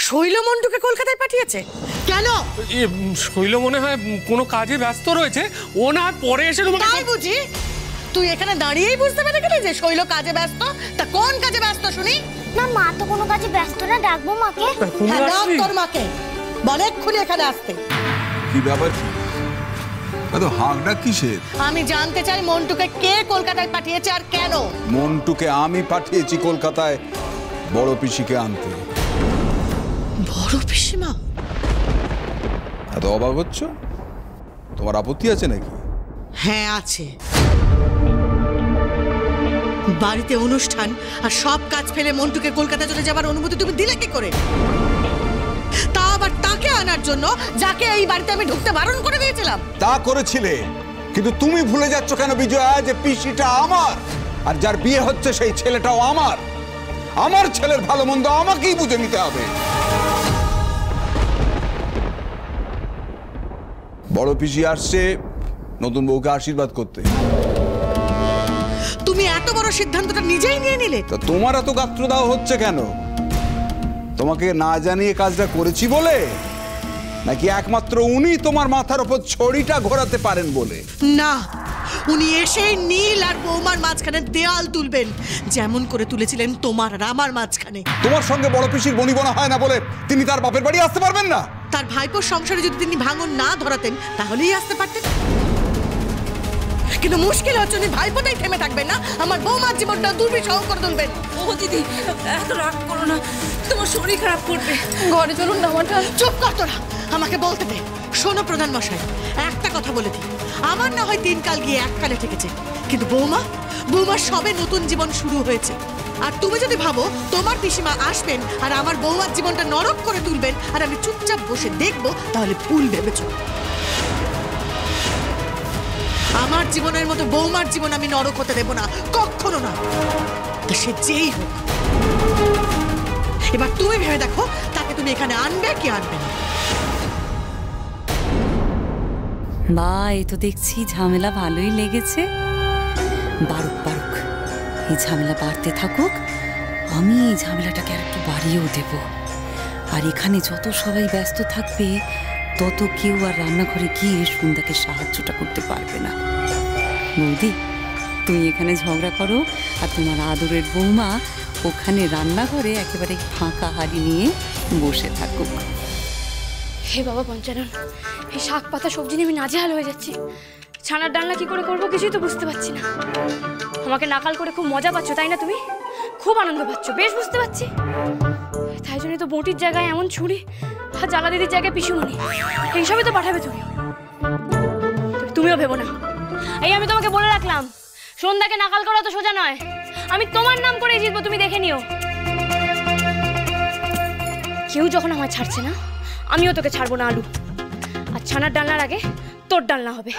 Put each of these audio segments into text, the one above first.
শৈল মন্টুকে কলকাতায় পাঠিয়েছে কেন? শৈল মনে হয় কোনো কাজে ব্যস্ত রয়েছে, ও না পরে এসে তোমাকে। তাই বুঝি? তুই এখানে দাঁড়িয়েই বুঝতে পেরে গেলি যে শৈল কাজে ব্যস্ত? তা কোন কাজে ব্যস্ত শুনি? না মা তো কোনো কাজে ব্যস্ত না, ডাকবো মাকে। হ্যাঁ ডাক তোর মাকে, বল এক্ষুনি এখানে আসতে। কি ব্যাপার, কি এত হাঁক ডাক কিসের? আমি জানতে চাই মন্টুকে কে কলকাতায় পাঠিয়েছে আর কেন? মন্টুকে আমি পাঠিয়েছি কলকাতায় বড় পিসিকে আনতে। বড় পিসিমা? এত অবাক হচ্ছ? তোমার আপত্তি আছে নাকি? হ্যাঁ আছে। বাড়িতে অনুষ্ঠান আর সব কাজ ফেলে মন্টুকে কলকাতা চলে যাবার অনুমতি তুমি দিলে কি করে? তা আবার তাকে আনার জন্য যাকে এই বাড়িতে আমি ঢুকতে বারণ করে দিয়েছিলাম। তা করেছিলে, কিন্তু তুমি ভুলে যাচ্ছ কেন বিজয়া যে পিসিটা আমার, আর যার বিয়ে হচ্ছে সেই ছেলেটাও আমার। আমার ছেলের ভালো মন্দ আমাকেই বুঝে নিতে হবে। বড় পিসি আসছে নতুন বউকে আশীর্বাদ করতে। তুমি এত বড় সিদ্ধান্তটা নিজেই নিয়ে নিলে? তা তোমার এত গাত্র দেওয়া হচ্ছে কেন? তোমাকে না জানিয়ে কাজটা করেছি বলে, নাকি একমাত্র উনি তোমার মাথার উপর ছড়িটা ঘোরাতে পারেন বলে? না, উনি এসে নীল আর বৌমার মাঝখানে দেয়াল তুলবেন, যেমন করে তুলেছিলেন তোমার আর আমার মাঝখানে। তোমার সঙ্গে বড় পিসির বনিবনা হয় না বলে তিনি তার বাপের বাড়ি আসতে পারবেন না? তার ভাইপোর সংসারে যদি তিনি ভাঙন না ধরাতেন তাহলেই আসতে পারতেন। কিন্তু মুশকিল হচ্ছে উনি ভাইপোটাই থেমে থাকবেন না, আমার বৌমার জীবনটা দুর্বিষহ করে তুলবেন। ও দিদি, এত রাগ করো না, তোমার শরীর খারাপ করবে। ঘরে চলুন না। আমার চুপ কর তোরা, আমাকে বলতে দে। শোনো প্রধান মশাই, একটা কথা বলে দিই, আমার না হয় 3 কাল গিয়ে 1 কালে ঠেকেছে, কিন্তু বৌমার সবে নতুন জীবন শুরু হয়েছে। আর তুমি যদি ভাবো তোমার পিসিমা আসবেন আর আমার বৌমার জীবনটা নরক করে তুলবেন আর আমি চুপচাপ বসে দেখবো, তাহলে ভুল ভেবেছো। আমার জীবনের মতো বৌমার জীবন আমি নরক হতে দেব না, কখনো না, তা সে যেই হোক। এবার তুমি ভেবে দেখো তাকে তুমি এখানে আনবে কি আনবে না। বা এই তো দেখছি ঝামেলা ভালোই লেগেছে। বারুক এই ঝামেলা বাড়তে থাকুক, আমি এই ঝামেলাটাকে আর একটু বাড়িয়েও দেব। আর এখানে যত সবাই ব্যস্ত থাকবে তত কেউ আর রান্নাঘরে গিয়ে সন্ধ্যাকে সাহায্যটা করতে পারবে না। বৌদি, তুমি এখানে ঝগড়া করো আর তোমার আদরের বৌমা ওখানে রান্নাঘরে একেবারে ফাঁকা হাড়ি নিয়ে বসে থাকুক। হে বাবা পঞ্চানন, এই শাক পাতা সবজি নিয়ে আমি নাজেহাল হয়ে যাচ্ছি। ছানার ডালনা কি করে করবো কিছুই তো বুঝতে পারছি না। আমাকে নাকাল করে খুব মজা পাচ্ছ তাই না? তুমি খুব আনন্দ পাচ্ছ, বেশ বুঝতে পারছি। তাই জন্যই তো বটির জায়গায় এমন ছুরি আর জ্বালা দিদির জায়গায় পিসুমনি, এইসবই তো পাঠাবে তুমি। তুমিও ভেবো না, এই আমি তোমাকে বলে রাখলাম, সন্ধ্যাকে নাকাল করা তো সোজা নয়। আমি তোমার নাম করে জিতবো, তুমি দেখে নিও। কেউ যখন আমায় ছাড়ছে না, আমিও তোকে ছাড়বো না আলু। আর ছানার ডালনার আগে তোর ডালনা হবে।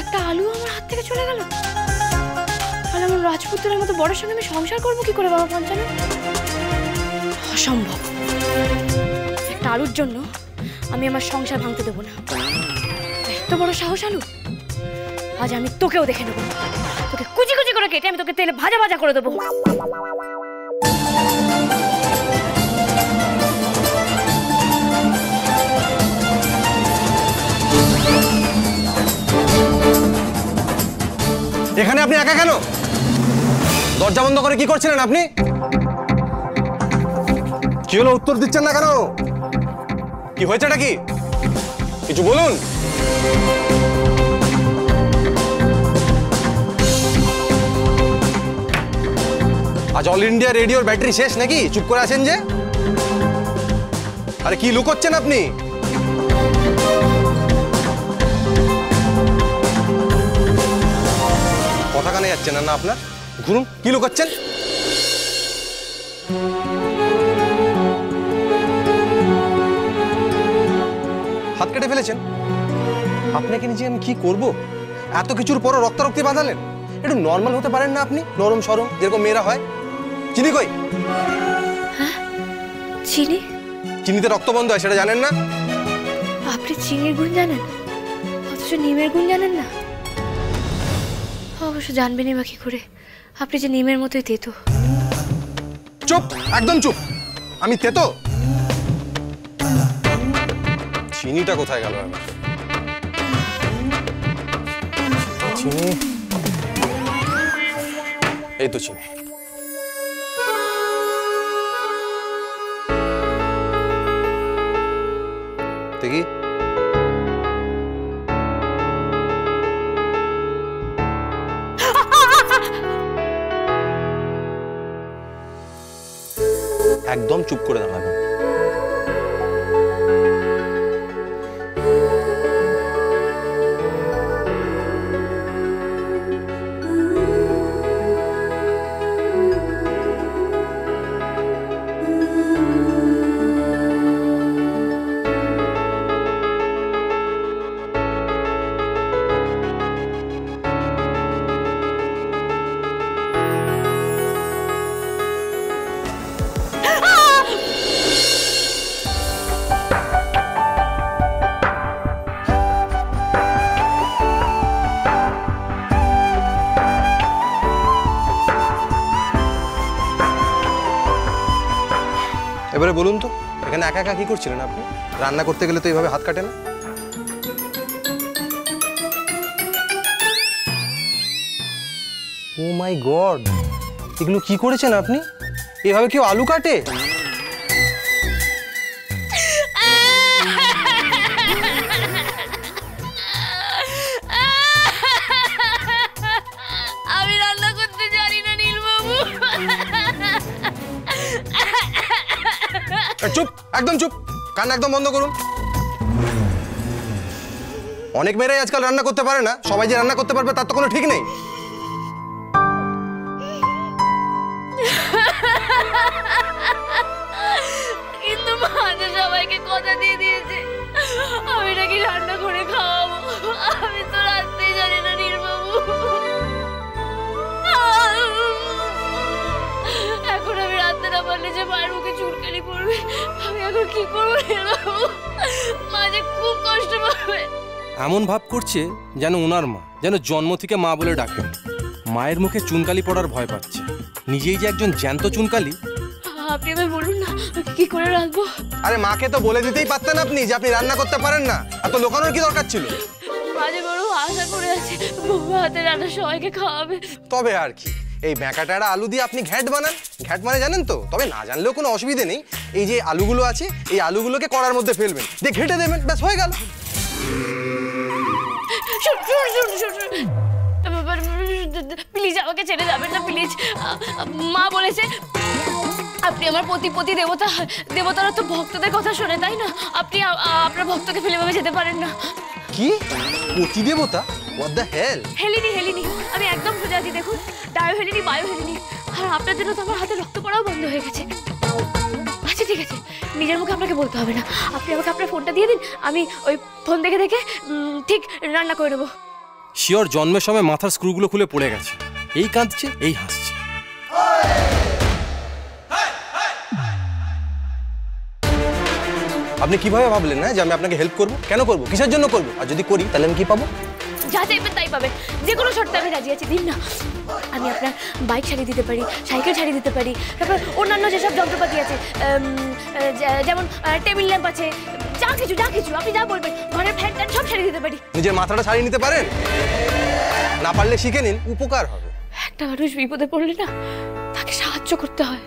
একটা আলু আমার হাত থেকে চলে গেল। তাহলে আমার রাজপুত্রের মতো বড়ের সঙ্গে আমি সংসার করবো কি করে বাবা পঞ্চানন? অসম্ভব। একটা আলুর জন্য আমি আমার সংসার ভাঙতে দেবো না। এত বড় সাহস আলু, আজ আমি তোকেও দেখে নেবো। তোকে কুচি কুচি করে কেটে আমি তোকে তেলে ভাজা ভাজা করে দেবো। এখানে আপনি একা কেন? দরজা বন্ধ করে কি করছিলেন আপনি? কি হলো, উত্তর দিচ্ছেন না কেন? কি হয়েছেটা কি? কিছু বলুন। আজ অল ইন্ডিয়া রেডিওর ব্যাটারি শেষ নাকি? চুপ করে আছেন যে? আরে কি লুকোচ্ছেন আপনি? কথা কানে যাচ্ছেন না আপনার? ঘুরুন, কি লুকোচ্ছেন? হাত কেটে ফেলেছেন? আপনাকে নিজে আমি কি করব? এত কিছুর পরও রক্তারক্তি বাঁধালেন। একটু নর্মাল হতে পারেন না আপনি? নরম সরম যেরকম মেয়েরা হয়। চিনি কই? হ্যাঁ, চিনি। চিনিতে রক্ত বন্ধ হয়, সেটা জানেন না? আপনি চিনির গুণ জানেন, অথচ নিমের গুণ জানেন না। অবশ্য জানবেনই বা কি করে আপনি যে নিমের মতোই তেতো। চুপ, একদম চুপ। আমি তেতো? চিনিটা কোথায় গেল আমার? চিনি, এই তো চিনি। দেখি একদম চুপ করে দাঁড়াবে। এবারে বলুন তো, এখানে একা একা কি করছিলেন আপনি? রান্না করতে গেলে তো এইভাবে হাত কাটে না। ও মাই গড, এগুলো কি করেছেন আপনি? এভাবে কেউ আলু কাটে? আমি রান্না করতে জানি না নীলবাবু। চুপ, একদম চুপ, কান একদম বন্ধ করুন। অনেক মেয়েরাই আজকাল রান্না করতে পারে না, সবাই যে রান্না করতে পারবে তার তো কোনো ঠিক নেই। কিন্তু মা তো সবাইকে কথা দিয়ে দিয়েছে আমি নাকি রান্না করে খাওয়াবো। আমি তো রাঁধতেই জানি না নীলবাবু। এখন আমি রাঁধতে না পারলে যে মায়ের মুখে চুলকানি পড়বে, আমি এখন কি করবো নীলবাবু? মা যে খুব কষ্ট পাবে। এমন ভাব করছে যেন ওনার মা যেন জন্ম থেকে মা বলে ডাকেন। মায়ের মুখে চুনকালি পড়ার ভয় পাচ্ছে, নিজেই যে একজন জ্যান্ত চুনকালি। আপনি আমায় বলুন না কি করে রাঁধবো। আরে মাকে তো বলে দিতেই পারতেন আপনি যে আপনি রান্না করতে পারেন না, এত লোকানোর কি দরকার ছিল? মাঝে বড় আশা করে আছে বৌমা হাতে রান্না সবাইকে খাওয়াবে। তবে আর কি, এই ব্যাঁকাটারা আলু দিয়ে আপনি ঘ্যাট বানান। ঘ্যাট মানে জানেন তো? তবে না জানলেও কোনো অসুবিধে নেই। এই যে আলুগুলো আছে, এই আলুগুলোকে কড়ার মধ্যে ফেলবেন, দিয়ে ঘেটে দেবেন, ব্যাস হয়ে গেল। প্লিজ আমাকে ছেড়ে যাবেন না প্লিজ। মা বলেছে আপনি আমার প্রতি দেবতা, দেবতারা তো ভক্তদের কথা শোনে তাই না? আপনি আপনার ভক্তকে ফেলে ভাবে যেতে পারেন না। কি প্রতি দেবতা? What the hell? হেলিনি, আমি একদম সোজা আছি। দেখুন, ডায়ো হেলিনি, বায়ো হেলিনি। আর আপনার জন্য তো আমার হাতে রক্ত পড়াও বন্ধ হয়ে গেছে। আচ্ছা ঠিক আছে, নিজের মুখে আপনাকে বলতে হবে না। আপনি আমাকে আপনার ফোনটা দিয়ে দিন, আমি ওই ফোন দেখে ঠিক রান্না করে নেবো। শিওর জন্মের সময় মাথার স্ক্রুগুলো খুলে পড়ে গেছে। এই কাঁদছে, এই হাসছে। আপনি কিভাবে ভাবলেন না যে আমি আপনাকে হেল্প করব? কেন করব? কিসের জন্য করব? আর যদি করি তাহলে আমি কি পাবো? যা চাইবেন তাই পাবেন, যে কোনো শর্তে আমি রাজি আছি। দিন না, আমি আপনার বাইক ছাড়িয়ে দিতে পারি, সাইকেল ছাড়িয়ে দিতে পারি, তারপর অন্যান্য যেসব যন্ত্রপাতি আছে যেমন টেবিল ল্যাম্প আছে, যা কিছু আপনি যা বলবেন, ঘরের ফ্যান ট্যান সব ছাড়িয়ে দিতে পারি। নিজের মাথাটা ছাড়িয়ে নিতে পারেন? না পারলে শিখে নিন, উপকার হবে। একটা মানুষ বিপদে পড়লে না তাকে সাহায্য করতে হয়,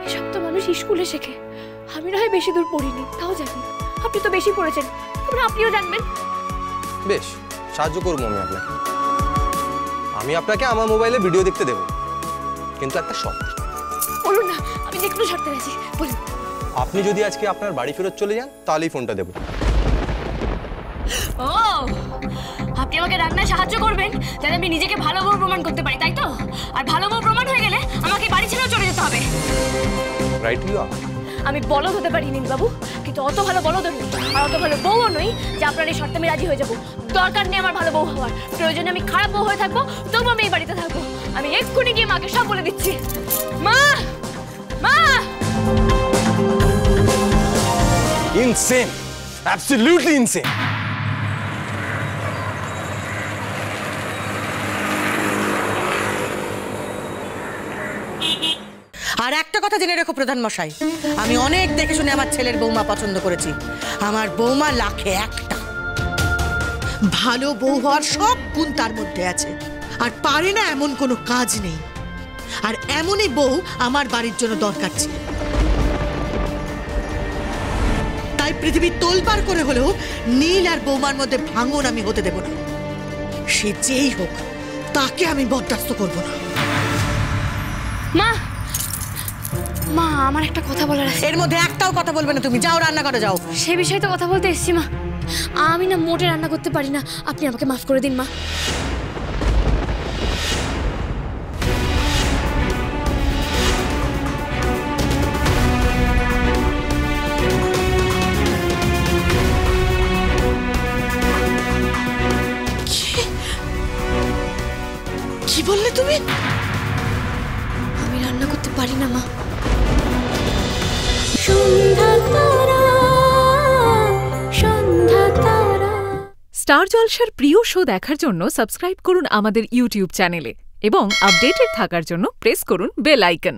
এসব তো মানুষ স্কুলে শেখে। আমি না হয় বেশি দূর পড়িনি, তাও জানি। আপনি তো বেশি পড়েছেন, তারপরে আপনিও জানবেন। বেশ, সাহায্য করবো আপনাকে। আমি আপনাকে আমার মোবাইলে ভিডিও দেখতে দেবো, কিন্তু একটা শর্ত। বলুন না, আমি যে কোনো শর্তে রাজি, বলুন। আপনি যদি আজকে আপনার বাড়ি ফেরত চলে যান তাহলেই ফোনটা দেবো। ও, আপনি আমাকে রান্নায় সাহায্য করবেন যাতে আমি নিজেকে ভালো বউ প্রমাণ করতে পারি, তাই তো? আর ভালো বউ প্রমাণ হয়ে গেলে আমাকে বাড়ি ছেড়েও চলে যেতে হবে। Right you are. আমি বলদ হতে পারি নীলবাবু, কিন্তু অত ভালো বলদও নই আর অত ভালো বউও নই যে আপনার এই শর্তে আমি রাজি হয়ে যাবো। দরকার নেই আমার ভালো বউ হওয়ার, প্রয়োজনে আমি খারাপ বউ হয়ে থাকবো, তবু আমি এই বাড়িতে থাকবো। আমি এক্ষুনি গিয়ে মাকে সব বলে দিচ্ছি। মা, মা! Insane, absolutely insane. আর একটা কথা জেনে রেখো প্রধান মশাই, আমি অনেক দেখে শুনে আমার ছেলের বৌমা পছন্দ করেছি। আমার বৌমা লাখে একটা। ভালো বউ হওয়ার সব গুণ তার মধ্যে আছে, আর পারে না এমন কোনো কাজ নেই। আর এমনই বউ আমার বাড়ির জন্য দরকার ছিল। তাই পৃথিবী তোলপাড় করে হলেও নীল আর বৌমার মধ্যে ভাঙন আমি হতে দেব না। সে যেই হোক, তাকে আমি বরদাস্ত করব না। মা, মা আমার একটা কথা বলার আছে। এর মধ্যে একটাও কথা বলবে না তুমি। যাও রান্না করে যাও। সে বিষয়ে তো কথা বলতে এসছি মা। আমি না মোটে রান্না করতে পারি না, আপনি আমাকে মাফ করে দিন মা। কি বললে তুমি? আমি রান্না করতে পারি না মা। স্টার জলসার প্রিয় শো দেখার জন্য সাবস্ক্রাইব করুন আমাদের ইউটিউব চ্যানেলে এবং আপডেটেড থাকার জন্য প্রেস করুন বেল আইকন।